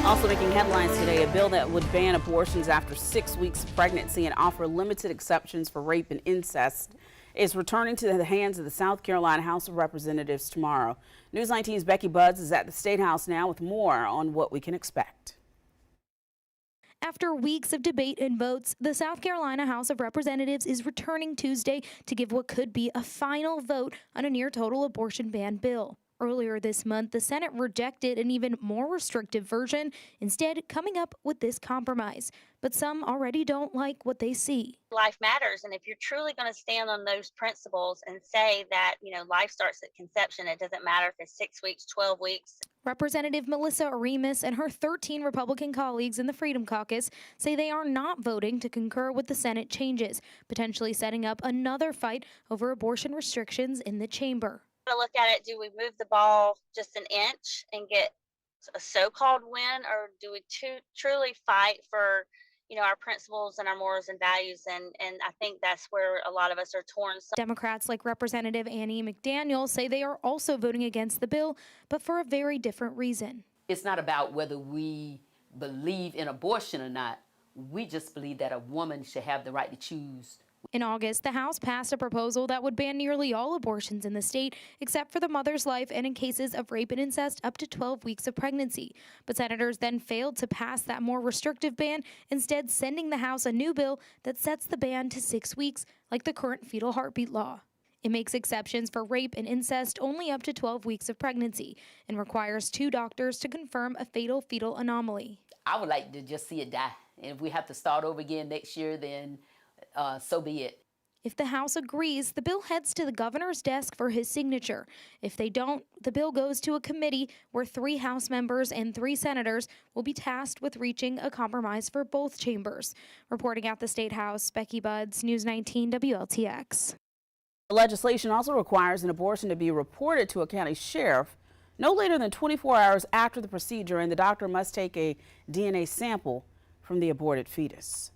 Also making headlines today, a bill that would ban abortions after 6 weeks of pregnancy and offer limited exceptions for rape and incest is returning to the hands of the South Carolina House of Representatives tomorrow. News 19's Becky Buds is at the State House now with more on what we can expect. After weeks of debate and votes, the South Carolina House of Representatives is returning Tuesday to give what could be a final vote on a near-total abortion ban bill. Earlier this month, the Senate rejected an even more restrictive version, instead coming up with this compromise. But some already don't like what they see. Life matters, and if you're truly going to stand on those principles and say that, life starts at conception, it doesn't matter if it's 6 weeks, 12 weeks. Representative Melissa Aremus and her 13 Republican colleagues in the Freedom Caucus say they are not voting to concur with the Senate changes, potentially setting up another fight over abortion restrictions in the chamber. To look at it, do we move the ball just an inch and get a so-called win, or do we truly fight for our principles and our morals and values? And I think that's where a lot of us are torn. Democrats like Representative Annie McDaniel say they are also voting against the bill, but for a very different reason. It's not about whether we believe in abortion or not. We just believe that a woman should have the right to choose. In August, the House passed a proposal that would ban nearly all abortions in the state, except for the mother's life and in cases of rape and incest up to 12 weeks of pregnancy. But senators then failed to pass that more restrictive ban, instead sending the House a new bill that sets the ban to 6 weeks, like the current fetal heartbeat law. It makes exceptions for rape and incest only up to 12 weeks of pregnancy and requires 2 doctors to confirm a fatal fetal anomaly. I would like to just see it die. And if we have to start over again next year, then so be it. If the House agrees, the bill heads to the governor's desk for his signature. If they don't, the bill goes to a committee where 3 House members and 3 senators will be tasked with reaching a compromise for both chambers. Reporting at the State House, Becky Buds, News 19 WLTX. The legislation also requires an abortion to be reported to a county sheriff no later than 24 hours after the procedure, and the doctor must take a DNA sample from the aborted fetus.